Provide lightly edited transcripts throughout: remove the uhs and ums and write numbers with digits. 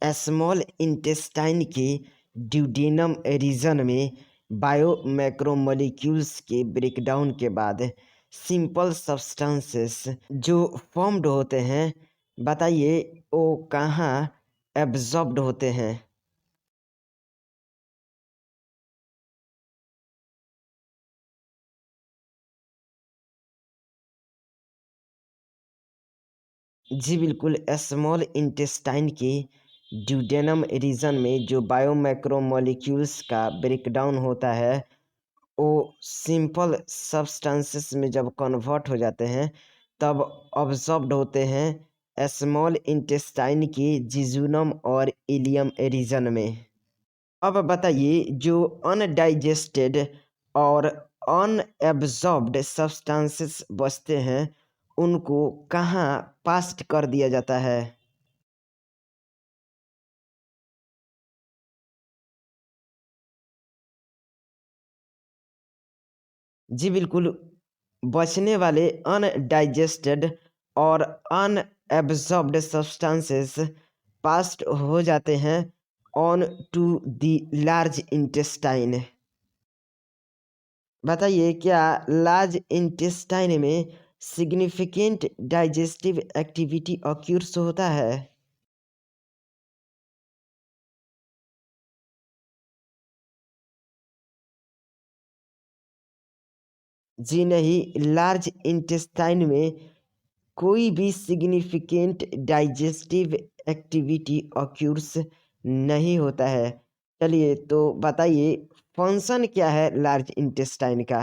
Small intestine के duodenum reason में बायोमैक्रोमोलिक्यूल्स के ब्रेकडाउन के बाद सिंपल सब्सटेंसेस जो फॉर्म्ड होते हैं, बताइए वो कहाँ एब्जॉर्ब्ड होते हैं। जी बिल्कुल, स्मॉल इंटेस्टाइन के ड्यूडेनम रीजन में जो बायोमैक्रोमोलिक्यूल्स का ब्रेकडाउन होता है वो सिंपल सब्सटेंसेस में जब कन्वर्ट हो जाते हैं तब ऑब्जॉर्ब्ड होते हैं स्मॉल इंटेस्टाइन के जिजूनम और इलियम रीजन में। अब बताइए जो अनडाइजेस्टेड और अनएब्जॉर्ब्ड सब्सटेंसेस बचते हैं उनको कहाँ पास्ट कर दिया जाता है। जी बिल्कुल, बचने वाले अनडाइजेस्टेड और अनएब्जॉर्ब्ड सब्सटेंसेस पास्ट हो जाते हैं on to the large intestine. बताइए क्या लार्ज इंटेस्टाइन में सिग्निफिकेंट डाइजेस्टिव एक्टिविटी ऑक्यूर्स होता है। जी नहीं, लार्ज इंटेस्टाइन में कोई भी सिग्निफिकेंट डाइजेस्टिव एक्टिविटी ऑक्यूर्स नहीं होता है। चलिए तो बताइए फंक्शन क्या है लार्ज इंटेस्टाइन का।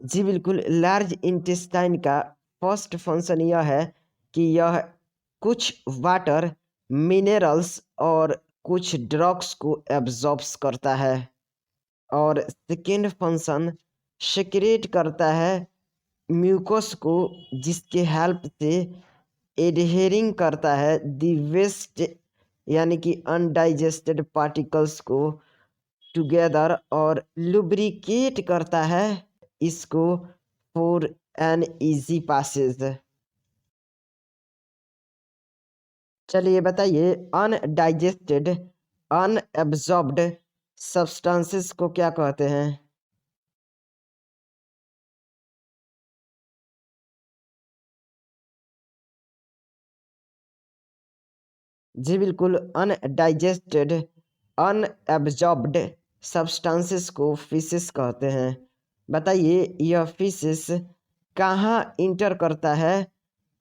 जी बिल्कुल, लार्ज इंटेस्टाइन का फर्स्ट फंक्शन यह है कि यह कुछ वाटर, मिनरल्स और कुछ ड्रग्स को एब्जॉर्ब्स करता है और सेकेंड फंक्शन सेक्रेट करता है म्यूकस को, जिसके हेल्प से एडहेरिंग करता है दी वेस्ट यानी कि अनडाइजेस्टेड पार्टिकल्स को टुगेदर और लुब्रिकेट करता है इसको फॉर एन इजी पासेज। चलिए बताइए अनडाइजेस्टेड अनएब्जॉर्ब्ड सब्सटेंसेस को क्या कहते हैं। जी बिल्कुल, अनडाइजेस्टेड अनएब्जॉर्ब्ड सब्सटेंसेस को फीसेस कहते हैं। बताइए यह फीसेस कहाँ इंटर करता है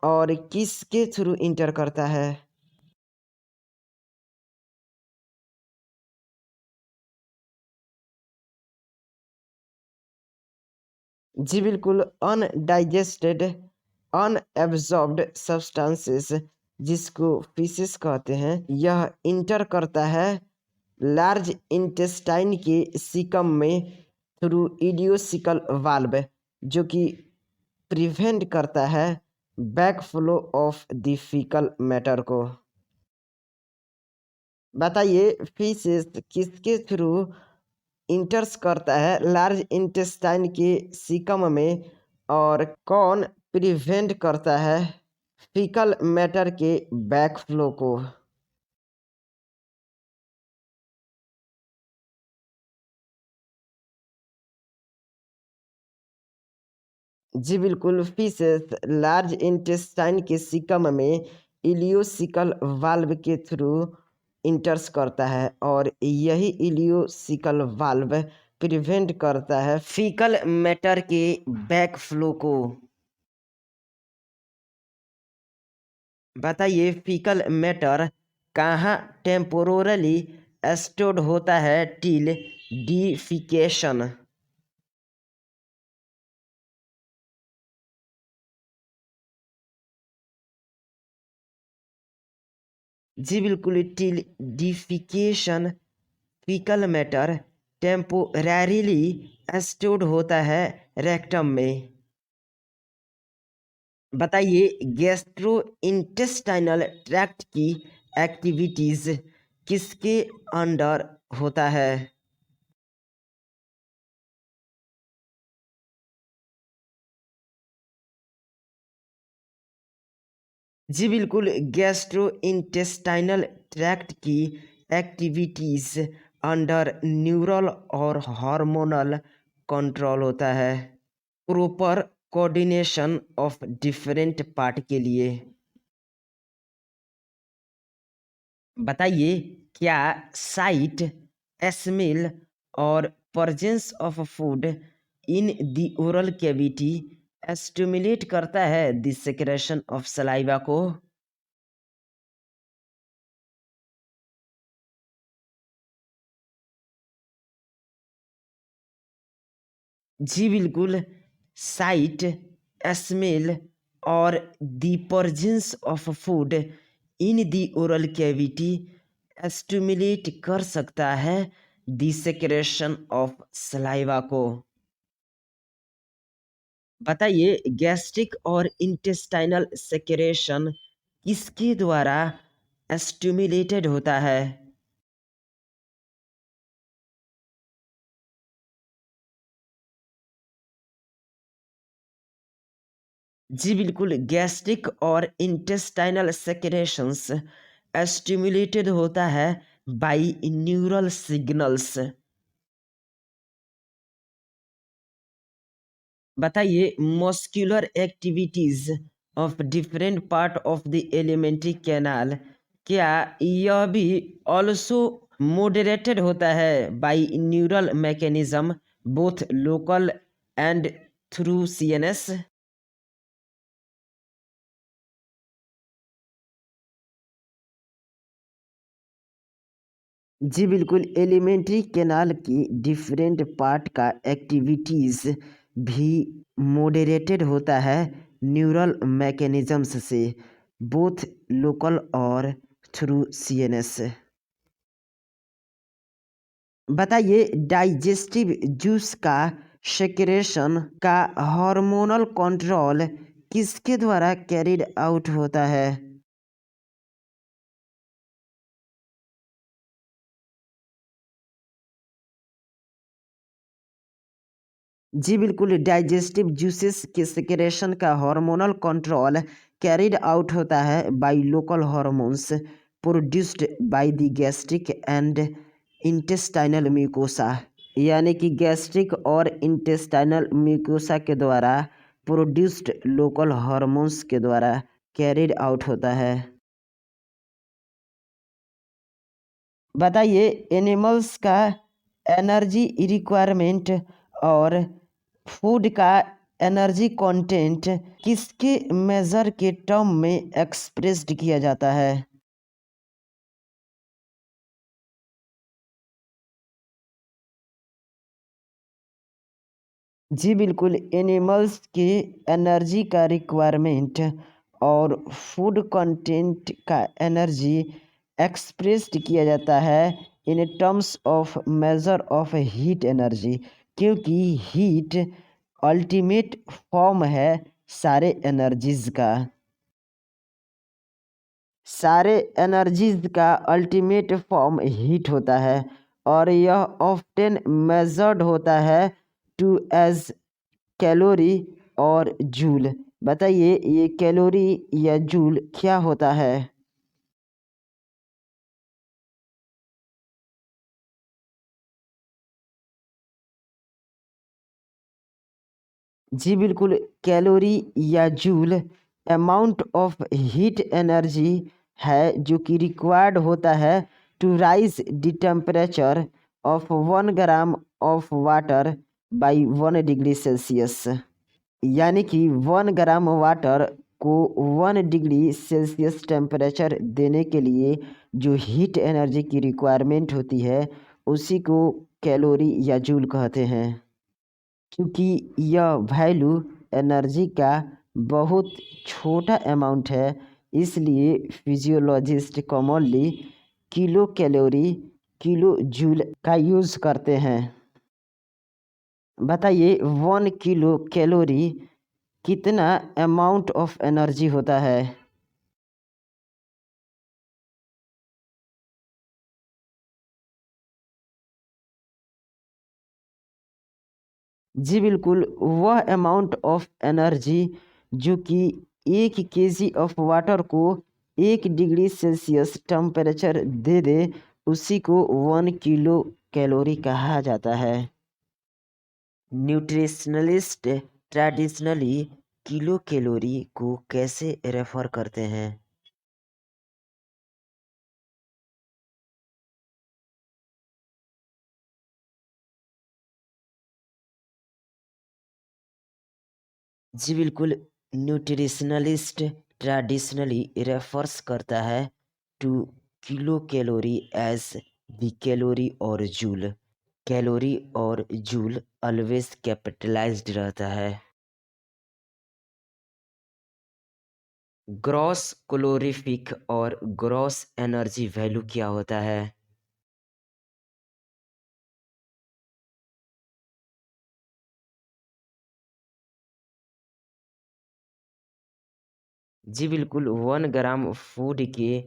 और किसके थ्रू इंटर करता है। जी बिल्कुल, अनडाइजेस्टेड अनएब्जॉर्ब्ड सब्सटेंसेस जिसको फीसेस कहते हैं यह इंटर करता है लार्ज इंटेस्टाइन के सीकम में थ्रू इडियोसिकल वाल्व, जो कि प्रिवेंट करता है back flow of the faecal matter को। बताइए फीसेस किसके थ्रू इंटर्स करता है लार्ज इंटेस्टाइन के सीकम में और कौन प्रिवेंट करता है फीकल मैटर के बैकफ्लो को। जी बिल्कुल, फीसेस लार्ज इंटेस्टाइन के सीकम में इलियोसिकल वाल्व के थ्रू इंटर्स करता है और यही इलियोसिकल वाल्व प्रिवेंट करता है फीकल मैटर के बैकफ्लो को। बताइए फीकल मैटर कहाँ टेम्पोरली स्टोर्ड होता है टिल डिफिकेशन। जी बिल्कुल, till defecation faecal matter temporarily stored होता है रेक्टम में। बताइए गैस्ट्रो इंटेस्टाइनल ट्रैक्ट की एक्टिविटीज किसके अंडर होता है। जी बिल्कुल, गैस्ट्रो इंटेस्टाइनल ट्रैक्ट की एक्टिविटीज अंडर न्यूरल और हार्मोनल कंट्रोल होता है, proper coordination of different part के लिए। बताइए, क्या साइट, स्मेल और presence of food in the oral cavity stimulate करता है द सेक्रेशन ऑफ सलाइवा को? जी बिल्कुल, साइट, स्मेल और the presence of food in the oral cavity stimulate कर सकता है द सेक्रेशन ऑफ सलाइवा को। बताइए, गैस्ट्रिक और इंटेस्टाइनल सेक्रेशन किसके द्वारा स्टिमुलेटेड होता है? जी बिल्कुल, गैस्ट्रिक और इंटेस्टाइनल सेक्रेशंस स्टिमुलेटेड होता है बाय न्यूरल सिग्नल्स। बताइए, muscular activities of different part of the elementary canal, क्या यह भी ऑल्सो मोडरेटेड होता है by neural mechanism both local and through CNS? जी बिल्कुल, एलिमेंट्री कैनाल की डिफरेंट पार्ट का एक्टिविटीज भी मॉडरेटेड होता है न्यूरल मैकेनिज्म्स से, बोथ लोकल और थ्रू सीएनएस। बताइए, डाइजेस्टिव जूस का सेक्रेशन का हार्मोनल कंट्रोल किसके द्वारा कैरिड आउट होता है? जी बिल्कुल, डाइजेस्टिव जूसेस के सिक्रेशन का हार्मोनल कंट्रोल कैरिड आउट होता है by local hormones produced by the gastric and intestinal mucosa. यानी कि गैस्ट्रिक और इंटेस्टाइनल म्यूकोसा के द्वारा प्रोड्यूस्ड लोकल हार्मोन्स के द्वारा कैरिड आउट होता है। बताइए, एनिमल्स का एनर्जी रिक्वायरमेंट और फूड का एनर्जी कंटेंट किसके मेजर के टर्म में एक्सप्रेस्ड किया जाता है? जी बिल्कुल, एनिमल्स के एनर्जी का रिक्वायरमेंट और फूड कंटेंट का एनर्जी एक्सप्रेस्ड किया जाता है in terms of measure of heat energy, क्योंकि हीट अल्टीमेट फॉर्म है सारे एनर्जीज का। सारे एनर्जीज का अल्टीमेट फॉर्म हीट होता है और यह ऑफ्टन मेजर्ड होता है टू एज कैलोरी और जूल। बताइए, ये कैलोरी या जूल क्या होता है? जी बिल्कुल, कैलोरी या joule amount of heat energy है जो कि रिक्वायर्ड होता है to raise the temperature of 1 gram of water by 1 degree Celsius. यानी कि 1 ग्राम वाटर को 1 डिग्री सेल्सियस टेम्परेचर देने के लिए जो हीट एनर्जी की रिक्वायरमेंट होती है उसी को कैलोरी या जूल कहते हैं। क्योंकि यह वैल्यू एनर्जी का बहुत छोटा अमाउंट है, इसलिए physiologist commonly kilo calorie, kilo joule का यूज़ करते हैं। बताइए, 1 किलो कैलोरी कितना अमाउंट ऑफ एनर्जी होता है? जी बिल्कुल, वह अमाउंट ऑफ एनर्जी जो कि 1 kg ऑफ वाटर को 1 डिग्री सेल्सियस टेम्परेचर दे दे, उसी को 1 किलो कैलोरी कहा जाता है। न्यूट्रिशनलिस्ट ट्रेडिशनली किलो कैलोरी को कैसे रेफर करते हैं? जी बिल्कुल, न्यूट्रिशनलिस्ट ट्रेडिशनली रेफर्स करता है to kilo calorie as the calorie और जूल। कैलोरी और जूल ऑलवेज कैपिटलाइज्ड रहता है। ग्रॉस कैलोरीफिक और ग्रॉस एनर्जी वैल्यू क्या होता है? जी बिल्कुल, 1 ग्राम फूड के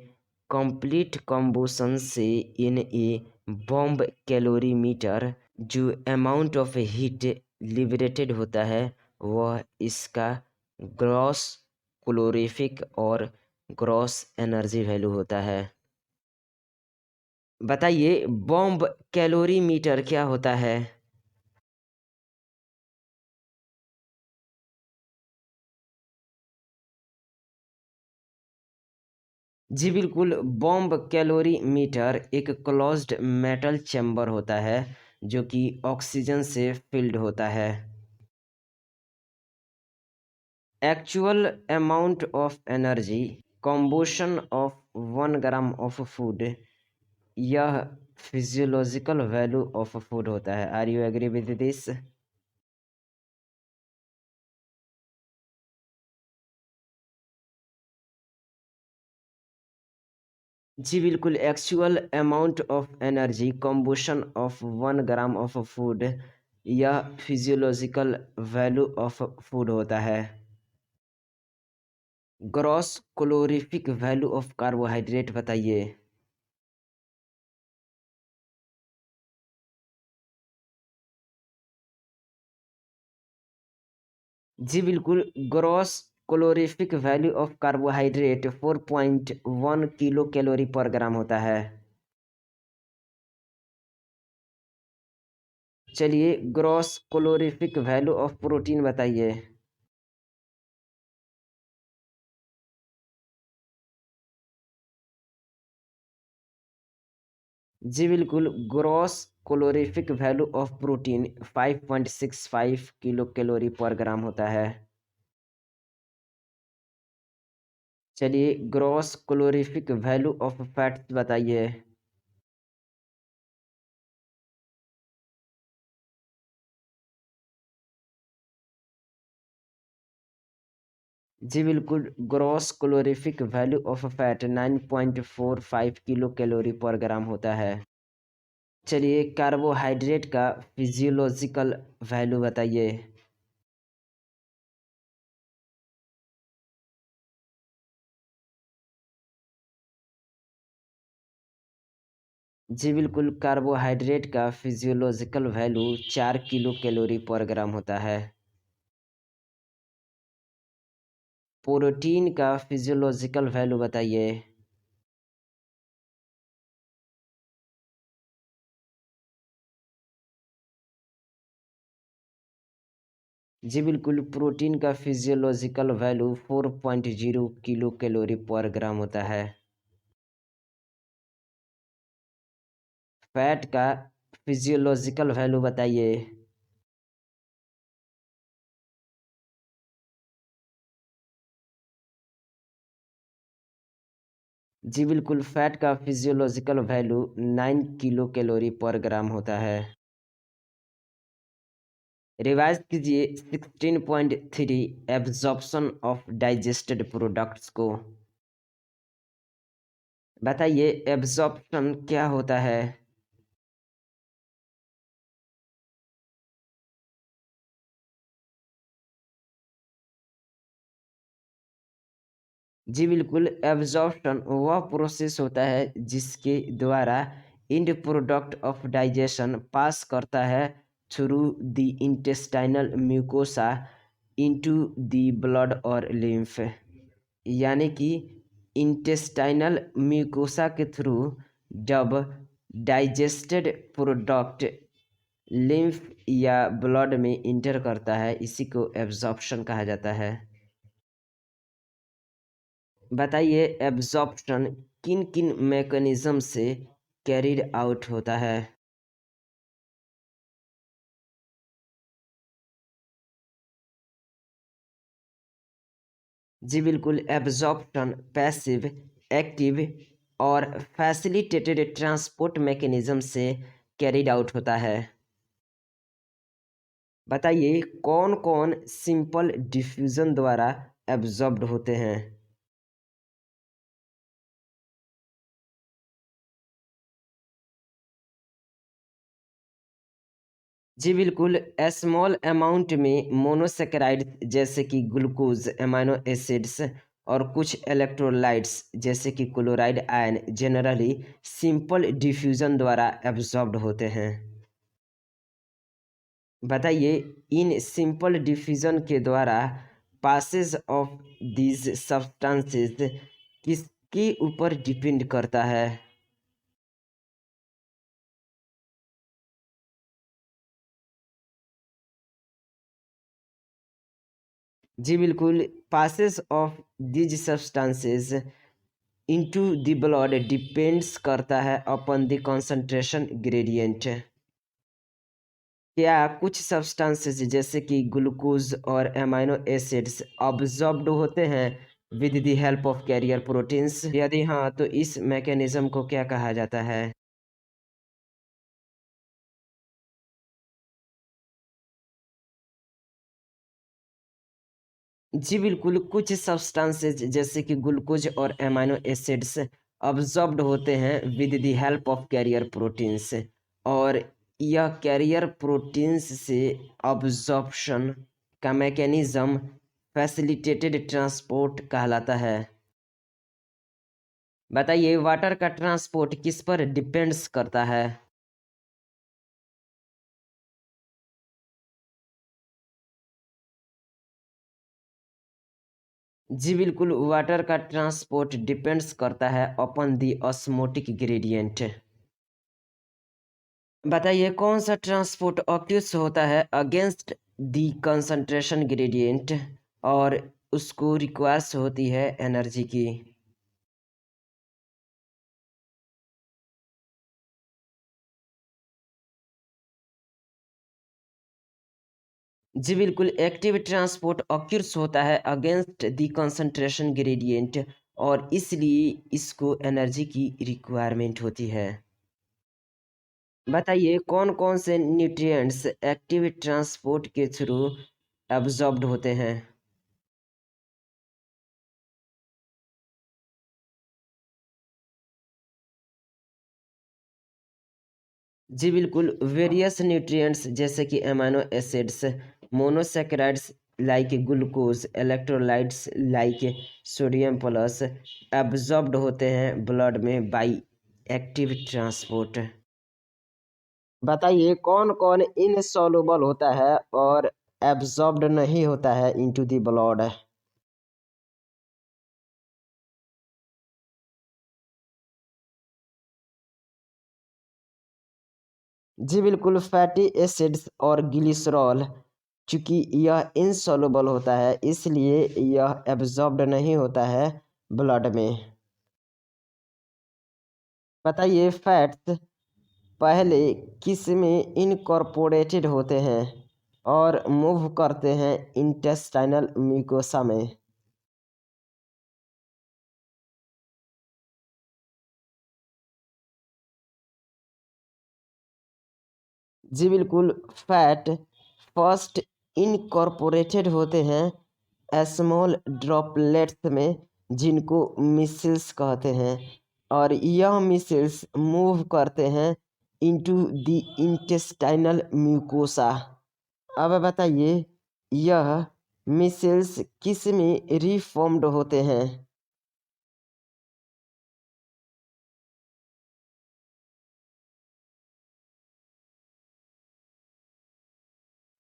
कंप्लीट कॉम्बुशन से इन ए बॉम्ब कैलोरीमीटर जो अमाउंट ऑफ हीट लिबरेटेड होता है वह इसका ग्रॉस कैलोरीफिक और ग्रॉस एनर्जी वैल्यू होता है। बताइए बॉम्ब कैलोरीमीटर क्या होता है? जी बिल्कुल, बॉम्ब कैलोरीमीटर एक क्लोज्ड मेटल चैम्बर होता है जो कि ऑक्सीजन से फिल्ड होता है। Actual amount of energy combustion of 1 gram of food, यह फिजियोलॉजिकल वैल्यू ऑफ फूड होता है। Are you agree with this? जी बिल्कुल, actual amount of energy combustion of 1 gram of food, यह फिजियोलॉजिकल वैल्यू ऑफ फूड होता है। Gross calorific value of carbohydrate बताइए। जी बिल्कुल, gross calorific value of carbohydrate 4.1 kilo calorie पर ग्राम होता है। चलिए gross calorific value of protein बताइए। जी बिल्कुल, gross calorific value of protein 5.65 kilo calorie पर ग्राम होता है। चलिए gross calorific value of fat बताइए। जी बिल्कुल, gross calorific value of fat 9.45 kilo calorie पर ग्राम होता है। चलिए कार्बोहाइड्रेट का फिजियोलॉजिकल वैल्यू बताइए। जी बिल्कुल, कार्बोहाइड्रेट का फिजियोलॉजिकल वैल्यू 4 किलो कैलोरी पर ग्राम होता है। प्रोटीन का फिजियोलॉजिकल वैल्यू बताइए। जी बिल्कुल, प्रोटीन का फिजियोलॉजिकल वैल्यू 4.0 किलो कैलोरी पर ग्राम होता है। फैट का फिजियोलॉजिकल वैल्यू बताइए। जी बिल्कुल, फैट का फिजियोलॉजिकल वैल्यू 9 किलो कैलोरी पर ग्राम होता है। रिवाइज कीजिए 16.3 एब्जॉर्प्शन ऑफ डाइजेस्टेड प्रोडक्ट्स को। बताइए एब्जॉर्प्शन क्या होता है? जी बिल्कुल, एब्जॉर्प्शन वह प्रोसेस होता है जिसके द्वारा इंड प्रोडक्ट ऑफ डाइजेशन पास करता है through the intestinal mucosa into the blood और लिम्फ। यानी कि इंटेस्टाइनल म्यूकोसा के थ्रू जब डाइजेस्टेड प्रोडक्ट लिम्फ या ब्लड में इंटर करता है, इसी को एब्जॉर्प्शन कहा जाता है। बताइए एब्जॉर्प्शन किन किन मैकेनिज्म से कैरिड आउट होता है। जी बिल्कुल, एब्जॉर्प्शन पैसिव, एक्टिव और फैसिलिटेटेड ट्रांसपोर्ट मैकेनिज्म से कैरिड आउट होता है। बताइए कौन कौन सिंपल डिफ्यूजन द्वारा एब्जॉर्ब्ड होते हैं। जी बिल्कुल, स्मॉल अमाउंट में मोनोसेकेराइड जैसे कि ग्लूकोज, एमाइनो एसिड्स और कुछ इलेक्ट्रोलाइट्स जैसे कि chloride ion generally simple diffusion द्वारा एब्जॉर्ब्ड होते हैं। बताइए इन सिंपल डिफ्यूजन के द्वारा पासेज ऑफ दीज सब्सटेंसेस किसके ऊपर डिपेंड करता है। जी बिल्कुल, passage of these substances into the blood depends करता है अपॉन द कंसंट्रेशन ग्रेडियंट। क्या कुछ सब्सटेंसेस जैसे कि ग्लूकोज और एमाइनो एसिड्स अब्जॉर्ब्ड होते हैं with the help of carrier proteins? यदि हाँ, तो इस मैकेनिज्म को क्या कहा जाता है? जी बिल्कुल, कुछ सब्सटेंसेस जैसे कि ग्लूकोज और एमाइनो एसिड्स अब्जॉर्ब्ड होते हैं with the help of carrier proteins, और यह कैरियर प्रोटीन्स से अब्जॉर्प्शन का मैकेनिज्म फैसिलिटेटेड ट्रांसपोर्ट कहलाता है। बताइए वाटर का ट्रांसपोर्ट किस पर डिपेंड्स करता है। जी बिल्कुल, वाटर का ट्रांसपोर्ट डिपेंड्स करता है अपॉन द ऑस्मोटिक ग्रेडियंट। बताइए कौन सा ट्रांसपोर्ट ऑक्यूस होता है अगेंस्ट द कंसंट्रेशन ग्रेडियंट और उसको रिक्वायर्स होती है एनर्जी की। जी बिल्कुल, एक्टिव ट्रांसपोर्ट ऑक्यूर्स होता है अगेंस्ट द कंसंट्रेशन ग्रेडियंट और इसलिए इसको एनर्जी की रिक्वायरमेंट होती है। बताइए कौन कौन से न्यूट्रिएंट्स एक्टिव ट्रांसपोर्ट के थ्रू एब्जॉर्ब्ड होते हैं। जी बिल्कुल, वेरियस न्यूट्रिएंट्स जैसे कि amino acids, monosaccharides like glucose, electrolytes like sodium plus absorbed होते हैं ब्लड में बाई एक्टिव ट्रांसपोर्ट। बताइए कौन कौन इनसॉल्युबल होता है और एब्जॉर्ब्ड नहीं होता है इनटू द ब्लड। जी बिल्कुल, फैटी एसिड्स और ग्लिसरॉल, चूंकि यह इनसॉल्युबल होता है इसलिए यह एब्जॉर्ब्ड नहीं होता है ब्लड में। बताइए फैट्स पहले किस में इनकॉर्पोरेटेड होते हैं और मूव करते हैं इंटेस्टाइनल म्यूकोसा में। जी बिल्कुल, फैट फर्स्ट इनकॉर्पोरेटेड होते हैं स्मॉल ड्रॉपलेट्स में जिनको मिसल्स कहते हैं, और यह मिसल्स मूव करते हैं इनटू द इंटेस्टाइनल म्यूकोसा। अब बताइए यह मिसल्स किस में रिफॉर्म्ड होते हैं।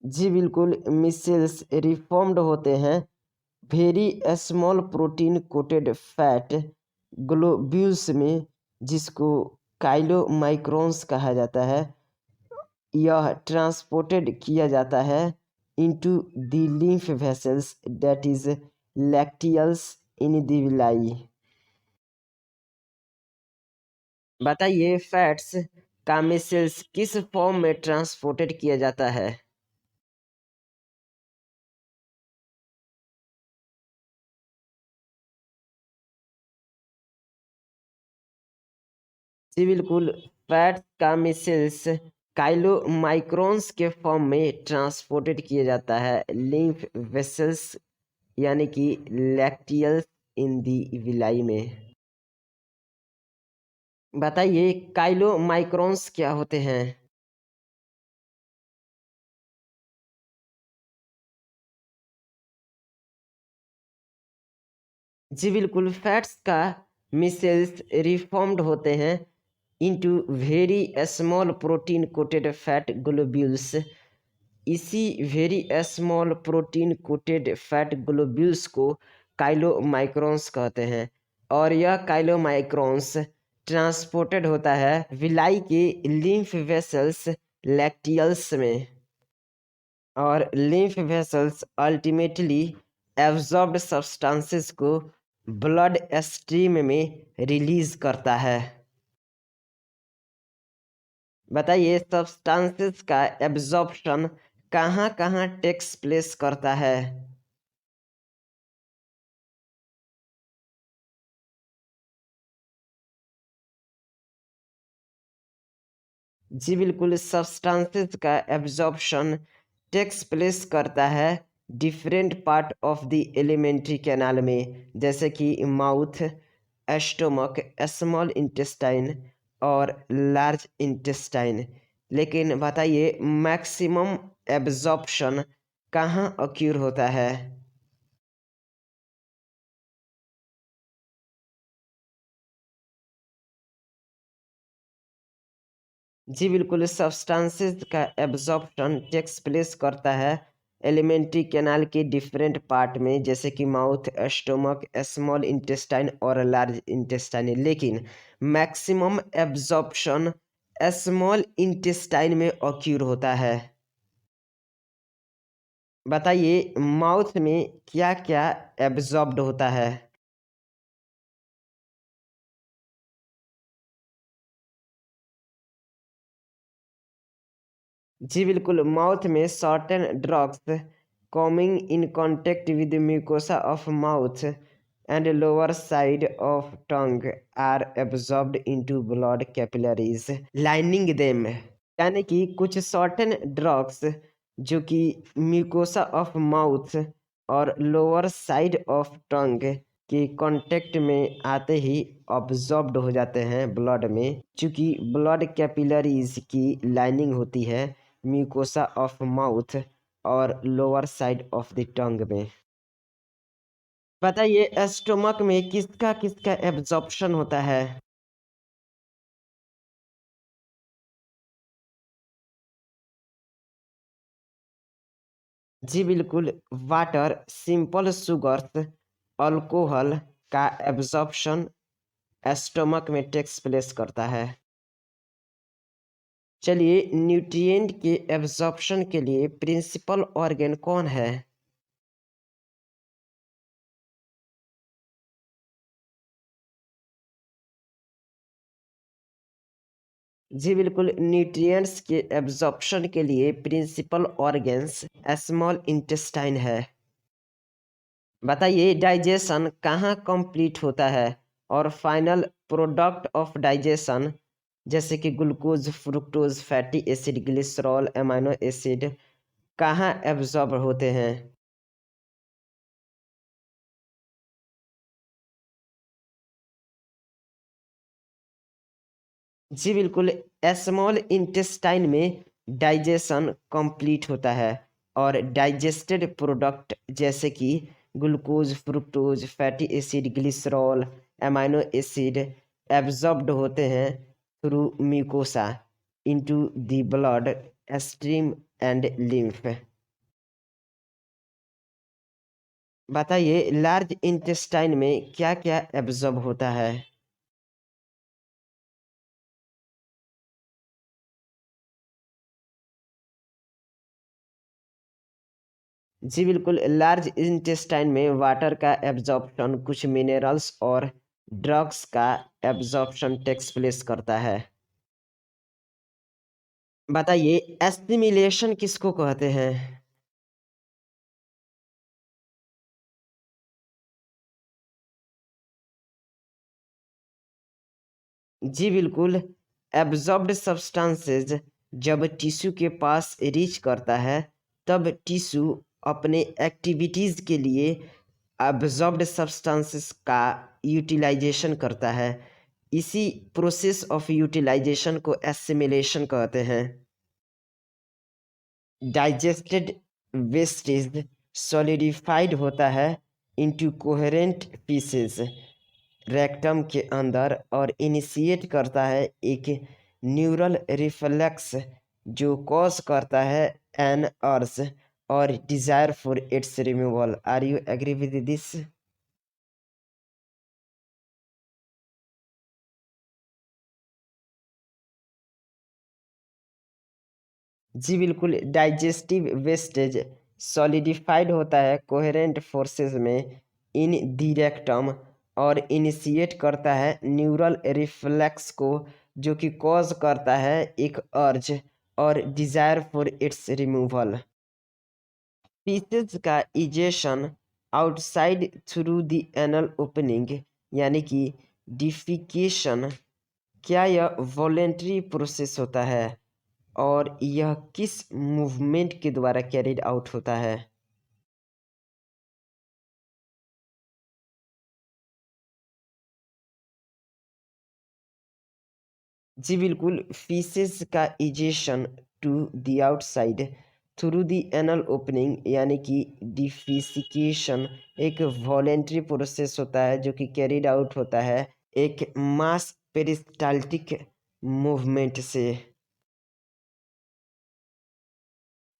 जी बिल्कुल, मिसल्स रिफॉर्म्ड होते हैं very small protein coated fat globules में, जिसको काइलोमाइक्रोन्स कहा जाता है, यह ट्रांसपोर्टेड किया जाता है into the lymph vessels that is lacteals in the villi. बताइए फैट्स का मिसेल्स किस फॉर्म में ट्रांसपोर्टेड किया जाता है? जी बिल्कुल, फैट्स का मिसेल्स काइलोमाइक्रोन्स के फॉर्म में ट्रांसपोर्टेड किया जाता है लिम्फ वेसल्स यानी कि लैक्टियल्स इन दी विलाई में। बताइए काइलोमाइक्रोन्स क्या होते हैं? जी बिल्कुल, फैट्स का मिसेल्स रिफॉर्म्ड होते हैं into very small protein coated fat globules. इसी very small protein coated fat globules को काइलोमाइक्रोन्स कहते हैं और यह काइलोमाइक्रोन्स ट्रांसपोर्टेड होता है विलाई के लिम्फ वेसल्स लैक्टियल्स में, और lymph vessels ultimately absorbed substances को ब्लड स्ट्रीम में रिलीज करता है। बताइए सब्सटेंसेस का एब्जॉर्प्शन कहाँ कहाँ टेक्स प्लेस करता है? जी बिल्कुल, सब्सटेंसेस का एब्जॉर्प्शन टेक्स प्लेस करता है different part of the elementary canal में, जैसे कि माउथ, एस्टोमक, स्मॉल इंटेस्टाइन और लार्ज इंटेस्टाइन। लेकिन बताइए मैक्सिमम एब्जॉर्प्शन कहाँ ऑक्यूर होता है? जी बिल्कुल, सब्सटेंसेस का एब्जॉर्प्शन टेक्स प्लेस करता है एलिमेंट्री कैनाल के डिफरेंट पार्ट में, जैसे कि माउथ, स्टोमक, स्मॉल इंटेस्टाइन और लार्ज इंटेस्टाइन। लेकिन मैक्सिमम एब्जॉर्प्शन स्मॉल इंटेस्टाइन में ऑक्यूर होता है। बताइए माउथ में क्या क्या एब्जॉर्ब्ड होता है? जी बिल्कुल, माउथ में certain drugs coming in contact with mucosa of mouth and lower side of tongue are absorbed into blood capillaries lining them. यानी कि कुछ सर्टेन ड्रग्स जो कि म्यूकोसा ऑफ माउथ और लोअर साइड ऑफ टंग के contact में आते ही ऑब्जॉर्ब्ड हो जाते हैं ब्लड में, क्योंकि ब्लड कैपिलरीज की लाइनिंग होती है म्यूकोसा ऑफ माउथ और lower side of the tongue में। बताइए स्टोमक में किसका किसका एब्जॉर्प्शन होता है? जी बिल्कुल, वाटर, सिंपल शुगर्स, अल्कोहल का एब्जॉर्प्शन स्टोमक में टेक्स प्लेस करता है। चलिए न्यूट्रिएंट के एब्जॉर्प्शन के लिए प्रिंसिपल ऑर्गन कौन है? जी बिल्कुल, न्यूट्रिएंट्स के एब्जॉर्प्शन के लिए प्रिंसिपल ऑर्गन्स स्मॉल इंटेस्टाइन है। बताइए डाइजेशन कहाँ कंप्लीट होता है और फाइनल प्रोडक्ट ऑफ डाइजेशन, जैसे कि glucose, fructose, fatty acid, glycerol, amino acid, कहाँ एब्जॉर्ब होते हैं? जी बिल्कुल, स्मॉल इंटेस्टाइन में डाइजेशन कंप्लीट होता है और डाइजेस्टेड प्रोडक्ट जैसे कि glucose, fructose, fatty acid, glycerol, amino acid absorbed होते हैं through mucosa into the blood stream and lymph. बताइए लार्ज इंटेस्टाइन में क्या क्या एब्जॉर्ब होता है? जी बिल्कुल, लार्ज इंटेस्टाइन में वाटर का एब्जॉर्प्शन, कुछ मिनरल्स और ड्रग्स का एब्जॉर्प्शन टेक्स प्लेस करता है। बताइए एसिमिलेशन किसको कहते हैं? जी बिल्कुल, एब्जॉर्ब्ड सब्सटेंसेस जब टिश्यू के पास रीच करता है तब टिश्यू अपने एक्टिविटीज़ के लिए एब्जॉर्ब्ड सब्सटेंसेस का यूटिलाइजेशन करता है। इसी प्रोसेस ऑफ यूटिलाइजेशन को एसिमिलेशन कहते हैं। डाइजेस्टेड वेस्टेज सॉलिडिफाइड होता है इनटू कोहेरेंट पीसेस रेक्टम के अंदर और इनिशिएट करता है एक न्यूरल रिफ्लेक्स जो कॉज करता है एन अर्ज और desire for its removal. Are you agree with this? जी बिल्कुल, डाइजेस्टिव वेस्टेज सॉलिडिफाइड होता है कोहेरेंट फोर्सेस में इन दी रेक्टम और इनिशिएट करता है न्यूरल रिफ्लेक्स को जो कि कॉज करता है एक अर्ज और desire for its removal. Faeces का egestion outside through the anal opening यानी कि डिफिकेशन, क्या यह वॉलेंट्री प्रोसेस होता है और यह किस मूवमेंट के द्वारा कैरिड आउट होता है? जी बिल्कुल, फीसेस का egestion to the outside through the anal opening यानी कि डिफिसिकेशन एक वॉलेंट्री प्रोसेस होता है जो कि कैरिड आउट होता है एक मास पेरिस्टाल्टिक मूवमेंट से।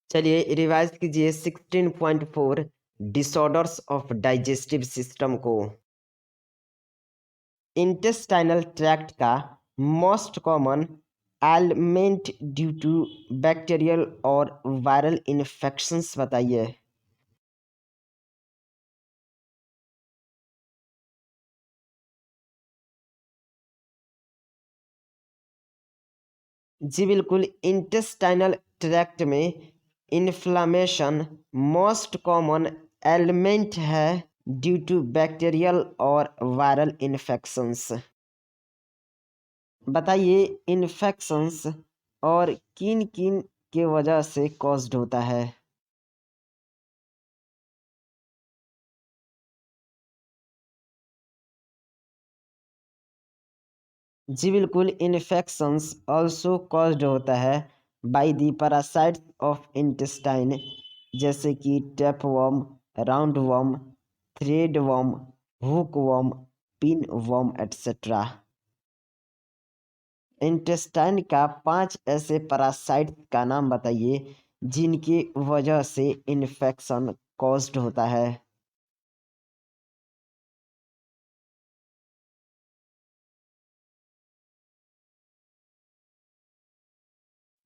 चलिए रिवाइज कीजिए 16.4 डिसऑर्डर्स ऑफ डाइजेस्टिव सिस्टम को। इंटेस्टाइनल ट्रैक्ट का most common ailment due to bacterial और वायरल इन्फेक्शंस बताइए। जी बिल्कुल, इंटेस्टाइनल ट्रैक्ट में इन्फ्लामेशन मोस्ट कॉमन एलिमेंट है ड्यू टू बैक्टीरियल और वायरल इन्फेक्शंस। बताइए इन्फेक्शंस और किन किन के वजह से कॉज्ड होता है? जी बिल्कुल, इन्फेक्शंस ऑल्सो कॉज्ड होता है by the parasites of intestine जैसे कि tapeworm, round worm, thread worm, hook worm, pin worm etcetera. Intestine का 5 ऐसे पैरासाइट का नाम बताइए जिनकी वजह से इन्फेक्शन कॉज्ड होता है।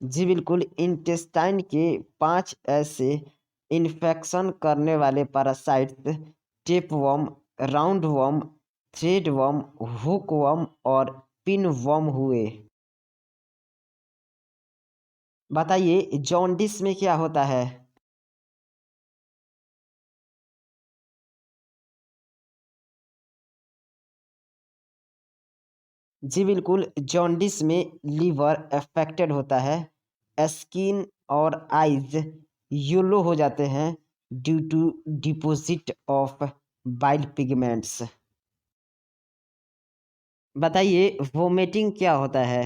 जी बिल्कुल, इंटेस्टाइन के 5 ऐसे इन्फेक्शन करने वाले parasites tapeworm, roundworm, threadworm, hookworm और पिनवर्म हुए। बताइए जॉन्डिस में क्या होता है? जी बिल्कुल, जॉन्डिस में लीवर अफेक्टेड होता है, स्किन और आइज येलो हो जाते हैं due to deposit of bile pigments. बताइए वोमिटिंग क्या होता है?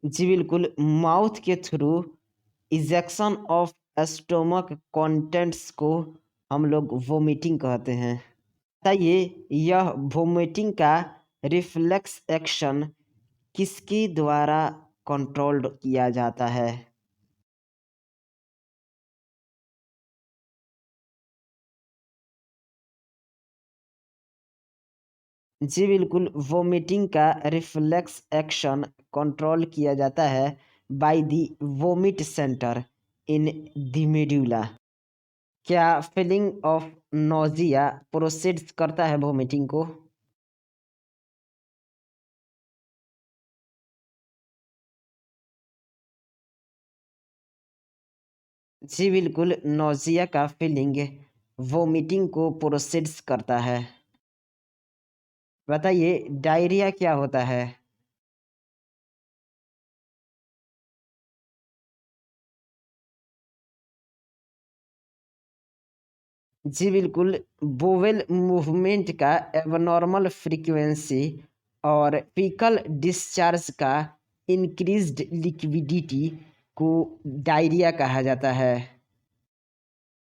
जी बिल्कुल, माउथ के through ejection of stomach contents को हम लोग वोमिटिंग कहते हैं। बताइए यह वोमिटिंग का रिफ्लेक्स एक्शन किसके द्वारा कंट्रोल्ड किया जाता है? जी बिल्कुल, वोमिटिंग का रिफ्लेक्स एक्शन कंट्रोल किया जाता है by the vomit centre in the medulla. क्या फीलिंग ऑफ नोजिया प्रोसीड्स करता है वोमिटिंग को? जी बिल्कुल, नोजिया का फीलिंग वोमिटिंग को प्रोसीड्स करता है। बताइए, डायरिया क्या होता है? जी बिल्कुल, बोवेल मूवमेंट का एबनॉर्मल फ्रीक्वेंसी और फीकल डिस्चार्ज का इंक्रीज्ड लिक्विडिटी को डायरिया कहा जाता है।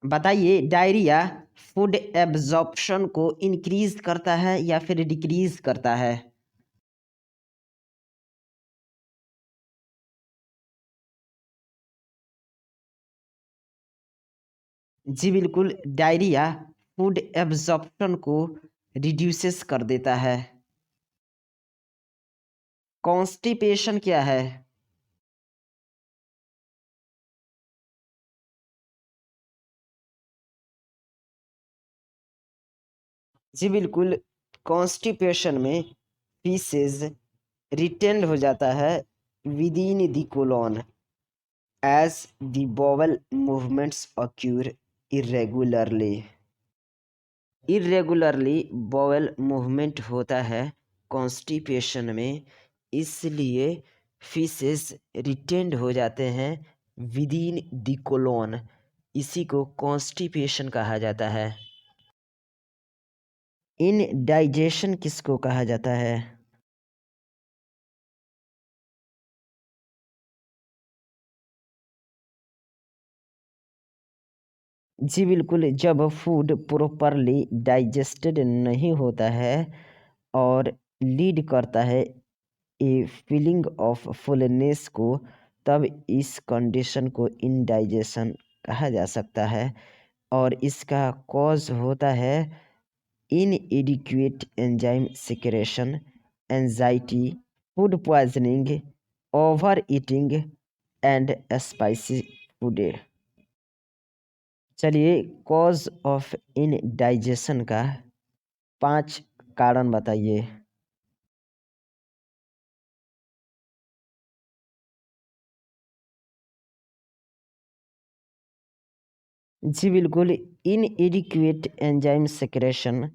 बताइए, डायरिया फूड एब्जॉर्प्शन को इंक्रीज करता है या फिर डिक्रीज करता है? जी बिल्कुल, डायरिया फूड एब्जॉर्प्शन को रिड्यूसेस कर देता है। कॉन्स्टिपेशन क्या है? जी बिल्कुल, कॉन्स्टिपेशन में फीसेस रिटेंड हो जाता है within the colon as the bowel movements occur irregularly. Irregularly bowel movement होता है कॉन्स्टिपेशन में, इसलिए फीसेस रिटेंड हो जाते हैं विदिन द कोलोन। इसी को कॉन्स्टिपेशन कहा जाता है। इनडाइजेशन किसको कहा जाता है? जी बिल्कुल, जब फूड प्रॉपरली डाइजेस्टेड नहीं होता है और लीड करता है ए फीलिंग ऑफ फुलनेस को, तब इस कंडीशन को इनडाइजेशन कहा जा सकता है। और इसका कॉज होता है inadequate enzyme secretion, anxiety, food poisoning, over eating and spicy food. चलिए, कॉज ऑफ इनडाइजेशन का 5 कारण बताइए। जी बिल्कुल, inadequate enzyme secretion,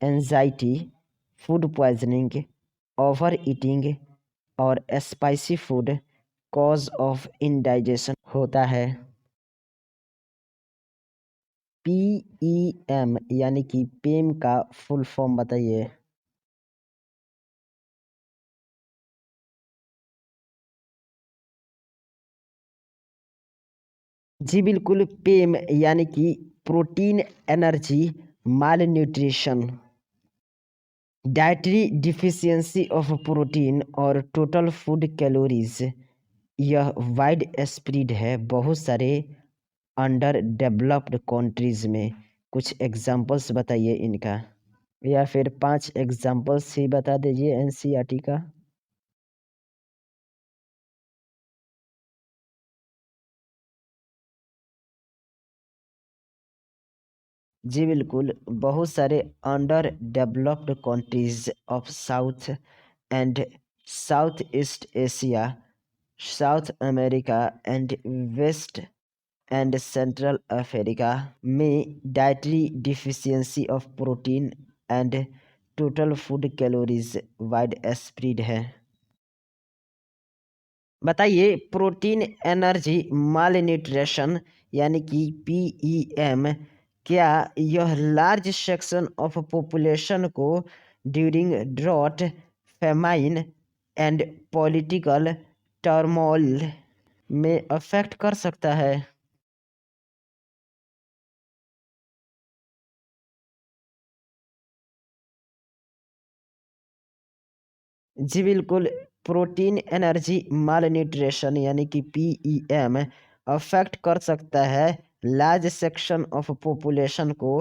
anxiety, food poisoning, over eating और spicy food cause of indigestion होता है। पीईएम यानी कि पेम का फुल फॉर्म बताइए। जी बिल्कुल, पेम यानी कि protein energy mall nutrition, dietary deficiency of protein और टोटल फूड कैलोरीज। यह वाइड स्प्रेड है बहुत सारे अंडर डेवलप्ड कंट्रीज में। कुछ एग्जांपल्स बताइए इनका, या फिर 5 एग्जांपल्स ही बता दीजिए एनसीईआरटी का। जी बिल्कुल, बहुत सारे under developed countries of South and South East Asia, South America and West and Central Africa में dietary deficiency of protein and total food calories widespread है। बताइए, प्रोटीन एनर्जी माल न्यूट्रिशन यानी कि पीईएम, क्या यह लार्ज सेक्शन ऑफ पॉपुलेशन को during drought, famine and political turmoil में affect कर सकता है? जी बिल्कुल, प्रोटीन एनर्जी मालन्यूट्रिशन यानी कि पीईएम अफेक्ट कर सकता है लार्ज सेक्शन ऑफ पॉपुलेशन को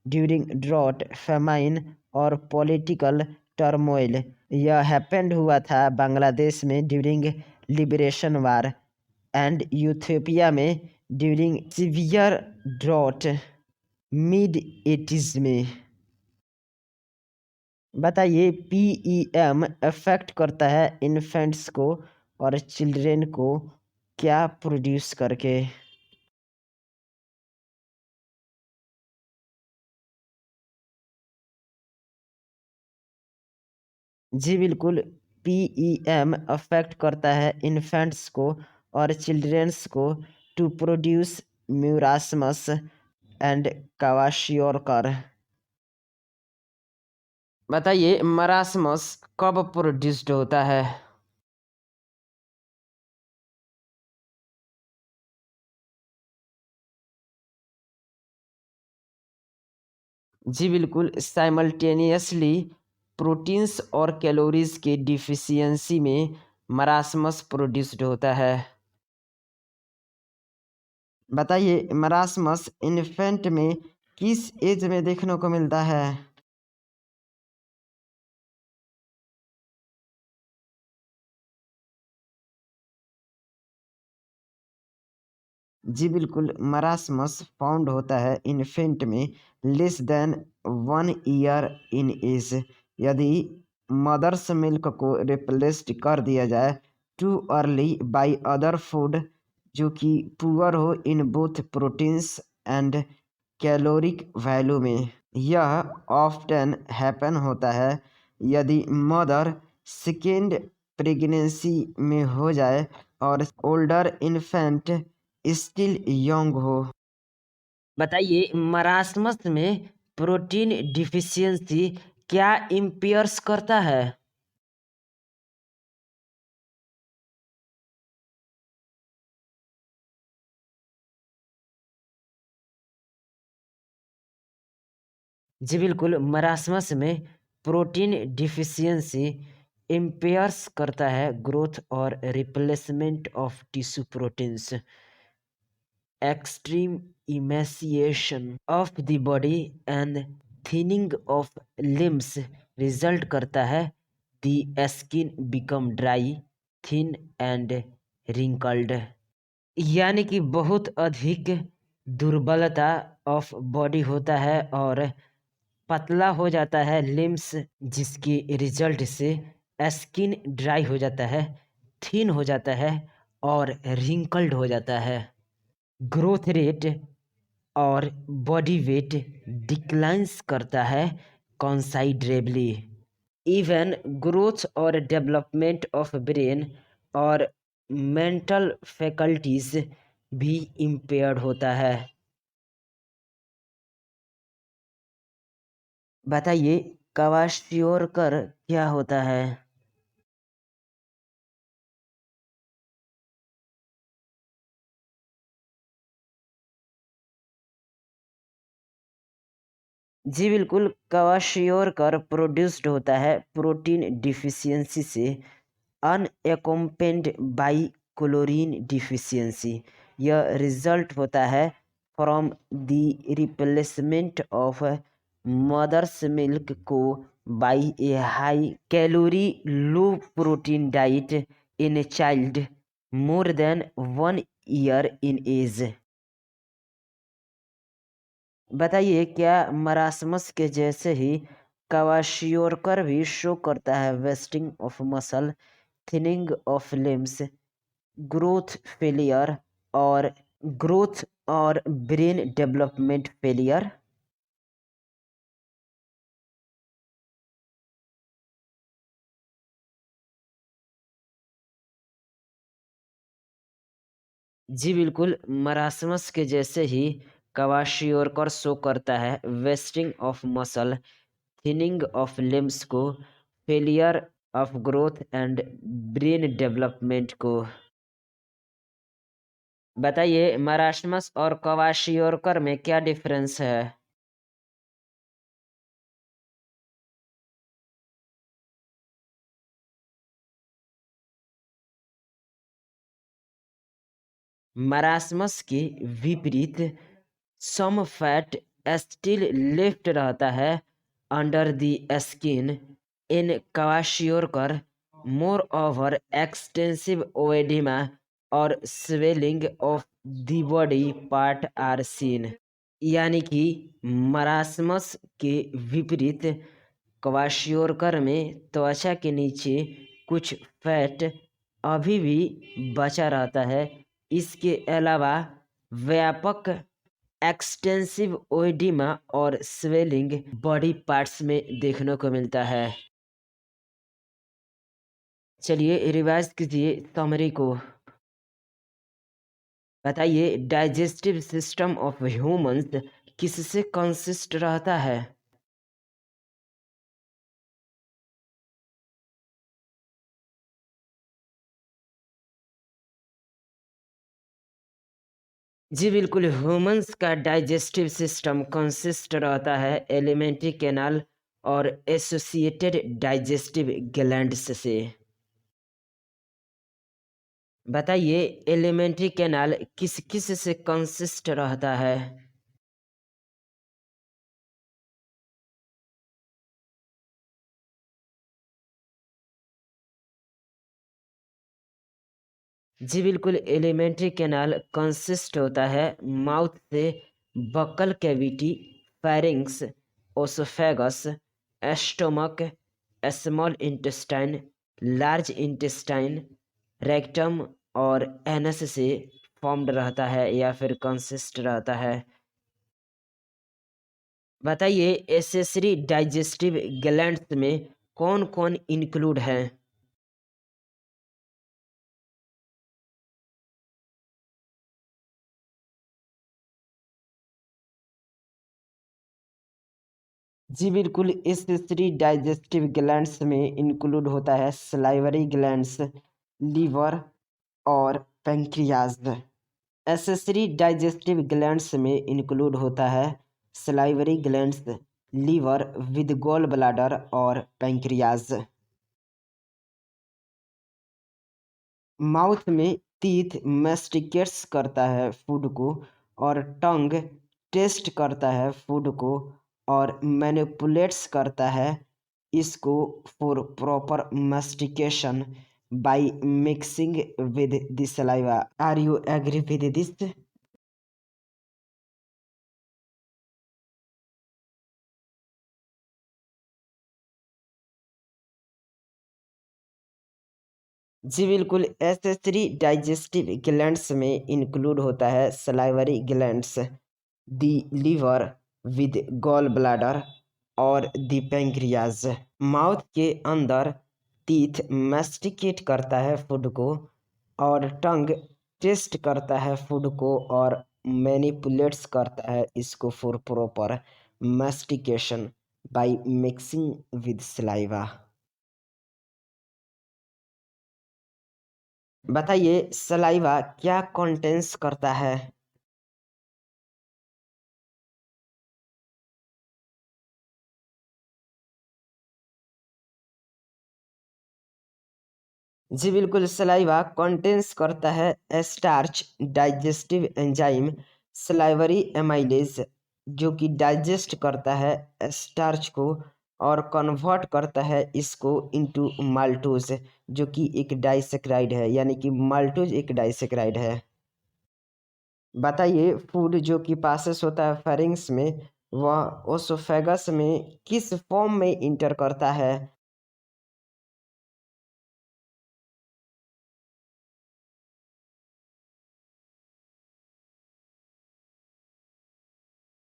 ड्यूरिंग ड्रॉट फेमाइन और पॉलिटिकल टर्मोइल। यह हैपेंड हुआ था बांग्लादेश में during liberation war and Ethiopia में during severe drought mid 80s में। बताइए पीईएम अफेक्ट करता है इन्फेंट्स को और चिल्ड्रेन को क्या प्रोड्यूस करके। जी बिल्कुल, पीईएम अफेक्ट करता है इन्फेंट्स को और चिल्ड्रेंस को टू प्रोड्यूस म्यूरासमस एंड क्वाशियोरकर। बताइए मरासमस कब प्रोड्यूस्ड होता है। जी बिल्कुल, साइमल्टेनियसली प्रोटीन्स और कैलोरीज के डिफिशियंसी में मरासमस प्रोड्यूस्ड होता है। बताइए मरासमस इन्फेंट में किस एज में देखने को मिलता है। जी बिल्कुल, मरासमस फाउंड होता है इन्फेंट में less than 1 year in age यदि मदर्स मिल्क को रिप्लेस्ड कर दिया जाए too early by other food जो कि पुअर हो in both proteins and caloric value में। यह ऑफ्टन हैपन होता है यदि मदर सेकेंड प्रेगनेंसी में हो जाए और ओल्डर इन्फेंट स्टिल यंग हो। बताइए मरासमस में प्रोटीन डिफिशियंसी क्या इम्पेयर्स करता है। जी बिल्कुल, मरासमस में प्रोटीन डिफिशियंसी इम्पेयर्स करता है ग्रोथ और replacement of tissue proteins. Extreme emaciation of the body and thinning of limbs result करता है the skin become dry thin and wrinkled. यानी कि बहुत अधिक दुर्बलता ऑफ बॉडी होता है और पतला हो जाता है लिम्स जिसके रिजल्ट से स्किन ड्राई हो जाता है थिन हो जाता है और रिंकल्ड हो जाता है। ग्रोथ रेट और बॉडी वेट डिक्लाइंस करता है कंसाइडरेबली। इवन ग्रोथ और डेवलपमेंट ऑफ ब्रेन और मेंटल फैकल्टीज भी इम्पेयर्ड होता है। बताइए क्वाशियोरकर क्या होता है। जी बिल्कुल, क्वाशियोरकर प्रोड्यूस्ड होता है प्रोटीन डिफिशियंसी से अनएकोम्पेन्ड बाई क्लोरीन डिफिशियंसी। यह रिजल्ट होता है from the replacement of mother's milk को by a high calorie low protein diet in a child more than 1 year in age. बताइए क्या मरासमस के जैसे ही क्वाशियोरकर भी शो करता है wasting of muscle thinning of limbs growth failure और ग्रोथ और ब्रेन डेवलपमेंट फेलियर। जी बिल्कुल, मरासमस के जैसे ही क्वाशियोरकर शो करता है wasting of muscle thinning of limbs को failure of growth and brain development को। बताइए मरासमस और क्वाशियोरकर में क्या डिफरेंस है। मरासमस के विपरीत सम फैट स्टिल लेफ्ट रहता है under the skin in kwashiorkor moreover extensive oedema और swelling of the body part are seen. यानी कि मरासमस के विपरीत क्वाशियोरकर में त्वचा के नीचे कुछ फैट अभी भी बचा रहता है। इसके अलावा व्यापक एक्सटेंसिव ओएडिमा और स्वेलिंग बॉडी पार्ट्स में देखने को मिलता है। चलिए रिवाइज कीजिए समरी को। बताइए डाइजेस्टिव सिस्टम ऑफ ह्यूमंस किससे कंसिस्ट रहता है? जी बिल्कुल, ह्यूमंस का डाइजेस्टिव सिस्टम कंसिस्ट रहता है एलिमेंट्री कैनाल और एसोसिएटेड डाइजेस्टिव ग्लैंड्स से। बताइए एलिमेंट्री कैनाल किस किस से कंसिस्ट रहता है? जी बिल्कुल, एलिमेंट्री कैनाल कंसिस्ट होता है माउथ से buccal cavity, pharynx, oesophagus, stomach, small intestine, large intestine, rectum और एनस से फॉर्म्ड रहता है या फिर कंसिस्ट रहता है। बताइए एसेसरी डाइजेस्टिव ग्लैंड्स में कौन कौन इंक्लूड है? जी बिल्कुल, एसेसरी डाइजेस्टिव ग्लैंड्स में इंक्लूड होता है सलाइवरी ग्लैंड्स, लीवर और पैंक्रियाज। एसेसरी डाइजेस्टिव ग्लैंड्स में इंक्लूड होता है salivary glands, liver with gall bladder और पैंक्रियाज। माउथ में टीथ मैस्टिकेट्स करता है फूड को और टंग टेस्ट करता है फूड को और मैनिपुलेट्स करता है इसको for proper mastication by mixing with the saliva. Are you agree with this? जी बिल्कुल, एसेसरी डाइजेस्टिव ग्लैंड्स में इंक्लूड होता है salivary glands, the liver with gall bladder और दी पैंक्रियाज। माउथ के अंदर टीथ मैस्टिकेट करता है फूड को और टंग टेस्ट करता है फूड को और मैनिपुलेट्स करता है इसको for proper mastication by mixing with saliva. बताइए सलाइवा क्या कंटेंस करता है? जी बिल्कुल, सलाइवा कंटेंस करता है starch digestive enzyme salivary amylase जो कि डाइजेस्ट करता है स्टार्च को और कन्वर्ट करता है इसको इनटू माल्टोज जो कि एक डाइसेक्राइड है, यानी कि माल्टोज एक डाइसेक्राइड है। बताइए फूड जो कि पासेस होता है फेरिंग्स में वह ओसोफेगस में किस फॉर्म में इंटर करता है?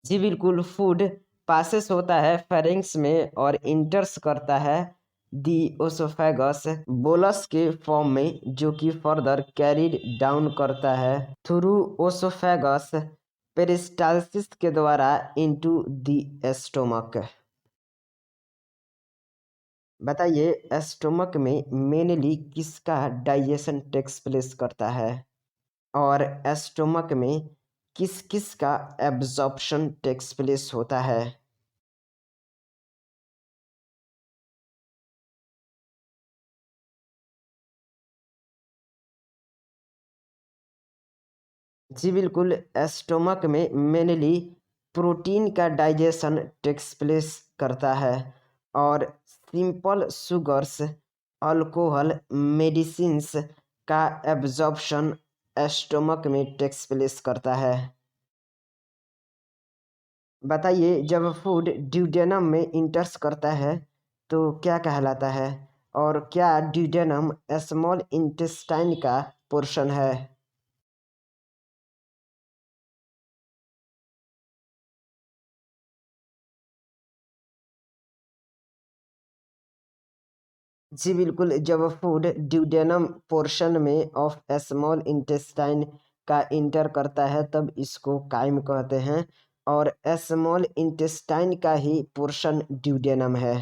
जी बिल्कुल, फूड पासेस होता है फेरिंग्स में और इंटर्स करता है दी ओसोफेगस बोलस के फॉर्म में जो कि फर्दर कैरीड डाउन करता है थ्रू ओसोफेगस पेरिस्टालसिस के द्वारा इनटू दी एस्टोमक। बताइए एस्टोमक में मेनली किसका डाइजेशन टेक्स प्लेस करता है और एस्टोमक में किस किस का एब्जॉर्प्शन टेक्स प्लेस होता है? जी बिल्कुल, एस्टोमक में मेनली प्रोटीन का डाइजेशन टेक्स प्लेस करता है और सिंपल शुगर्स, अल्कोहल, मेडिसिन्स का एब्जॉर्प्शन एस्टोमक में टेक्स प्लेस करता है। बताइए, जब फूड ड्यूडेनम में इंटर्स करता है तो क्या कहलाता है? और क्या ड्यूडेनम स्मॉल इंटेस्टाइन का पोर्शन है? जी बिल्कुल, जब फूड ड्यूडेनम पोर्शन में ऑफ स्मॉल इंटेस्टाइन का इंटर करता है तब इसको काइम कहते हैं और स्मॉल इंटेस्टाइन का ही पोर्शन ड्यूडेनम है।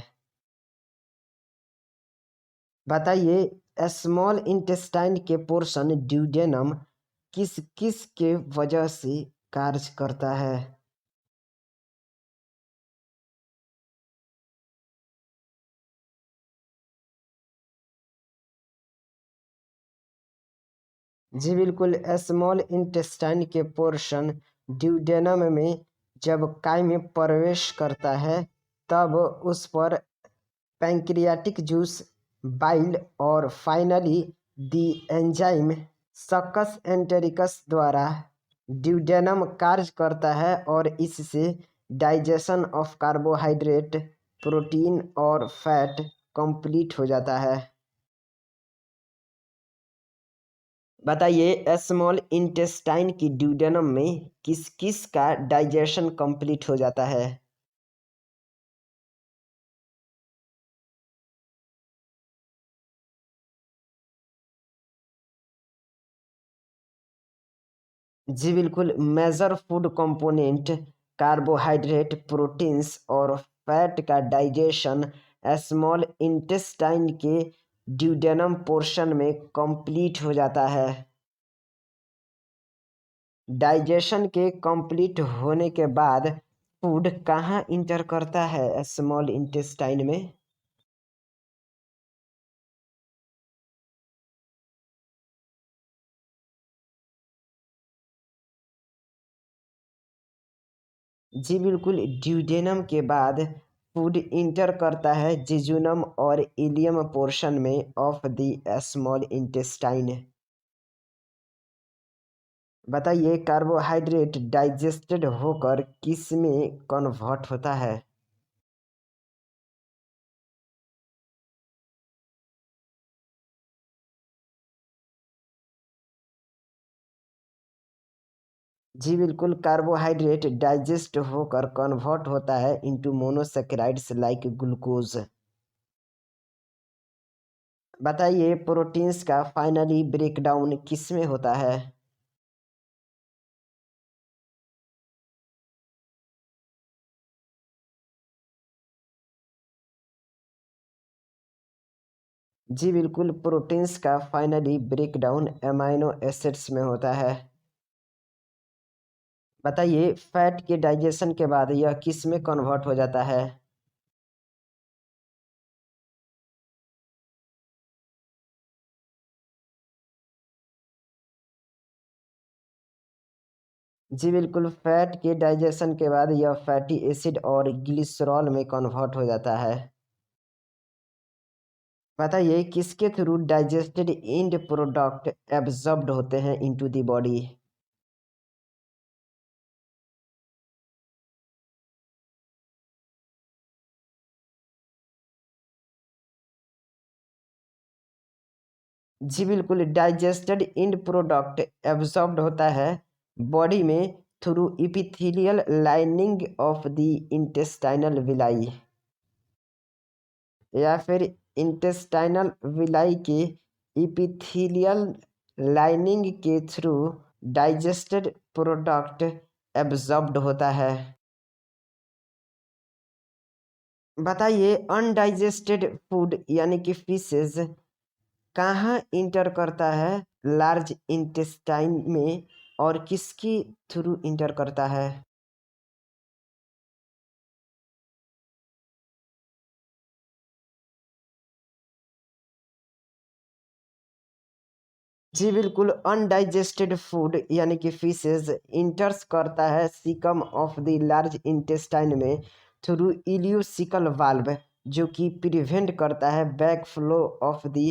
बताइए, स्मॉल इंटेस्टाइन के पोर्शन ड्यूडेनम किस किस के वजह से कार्य करता है? जी बिल्कुल, स्मॉल इंटेस्टाइन के पोर्शन ड्यूडेनम में जब काइम प्रवेश करता है तब उस पर पैंक्रियाटिक जूस, बाइल और finally the enzyme succus entericus द्वारा ड्यूडेनम कार्य करता है और इससे डाइजेशन ऑफ कार्बोहाइड्रेट, प्रोटीन और फैट कंप्लीट हो जाता है। बताइए, स्मॉल इंटेस्टाइन की ड्यूडेनम में किस किस का डाइजेशन कंप्लीट हो जाता है? जी बिल्कुल, major food component carbohydrate, proteins और फैट का डाइजेशन स्मॉल इंटेस्टाइन के ड्यूडेनम पोर्शन में कंप्लीट हो जाता है। डाइजेशन के कंप्लीट होने के बाद फूड कहाँ इंटर करता है स्मॉल इंटेस्टाइन में? जी बिल्कुल, ड्यूडेनम के बाद फूड इंटर करता है जेजुनम और इलियम पोर्शन में ऑफ द स्मॉल इंटेस्टाइन। बताइए, कार्बोहाइड्रेट डाइजेस्टेड होकर किस में कन्वर्ट होता है? जी बिल्कुल, कार्बोहाइड्रेट डाइजेस्ट होकर कन्वर्ट होता है इनटू मोनोसैकेराइड्स लाइक ग्लूकोज। बताइए, प्रोटीन्स का फाइनली ब्रेकडाउन किस में होता है? जी बिल्कुल, प्रोटीन्स का फाइनली ब्रेकडाउन अमाइनो एसिड्स में होता है। बताइए, फैट के डाइजेशन के बाद यह किस में कन्वर्ट हो जाता है? जी बिल्कुल, फैट के डाइजेशन के बाद यह फैटी एसिड और ग्लिसरॉल में कन्वर्ट हो जाता है। बताइए, किसके through digested and product absorbed होते हैं इनटू द बॉडी? जी बिल्कुल, डाइजेस्टेड एंड प्रोडक्ट एब्जॉर्ब्ड होता है बॉडी में through epithelial lining of the intestinal villi या फिर इंटेस्टाइनल विलाई के इपिथेलियल लाइनिंग के थ्रू डाइजेस्टेड प्रोडक्ट एब्जॉर्ब्ड होता है। बताइए, अनडाइजेस्टेड फूड यानी कि फिशेज कहाँ इंटर करता है लार्ज इंटेस्टाइन में और किसकी थ्रू इंटर करता है? जी बिल्कुल, अनडाइजेस्टेड फूड यानी कि फिशेज इंटर्स करता है caecum of the large intestine में थ्रू इलियोसिकल वाल्व, जो कि प्रिवेंट करता है back flow of the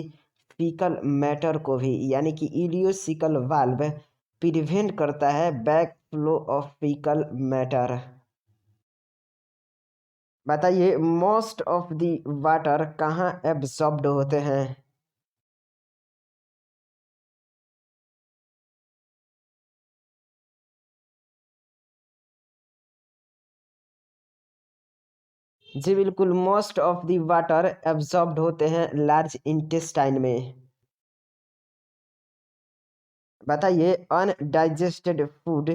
faecal matter को भी, यानी कि इलियोसिकल वाल्व प्रिवेंट करता है back flow of faecal matter. बताइए, मोस्ट ऑफ द वाटर कहाँ एब्सॉर्ब्ड होते हैं? जी बिल्कुल, most of the water absorbed होते हैं लार्ज इंटेस्टाइन में। बताइए, अनडाइजेस्टेड फूड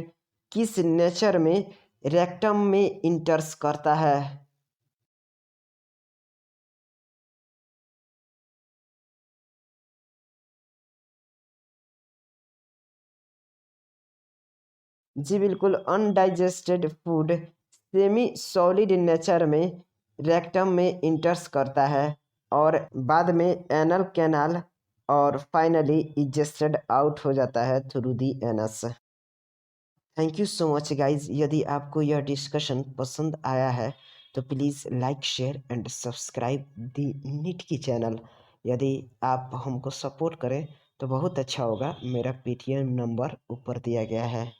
किस नेचर में रेक्टम में इंटर्स करता है? जी बिल्कुल, undigested food semi solid nature में रेक्टम में इंटर्स करता है और बाद में एनल कैनाल और फाइनली इजेस्टेड आउट हो जाता है through the anus. Thank you so much guys. यदि आपको यह डिस्कशन पसंद आया है तो please like share and subscribe the NEET की चैनल। यदि आप हमको सपोर्ट करें तो बहुत अच्छा होगा। मेरा पेटीएम नंबर ऊपर दिया गया है।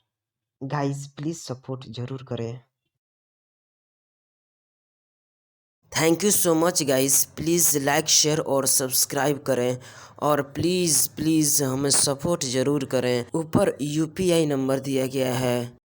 गाइज प्लीज़ सपोर्ट ज़रूर करें। Thank you so much guys. Please like share और सब्सक्राइब करें और प्लीज़ प्लीज़ हमें सपोर्ट ज़रूर करें। ऊपर यूपीआई नंबर दिया गया है।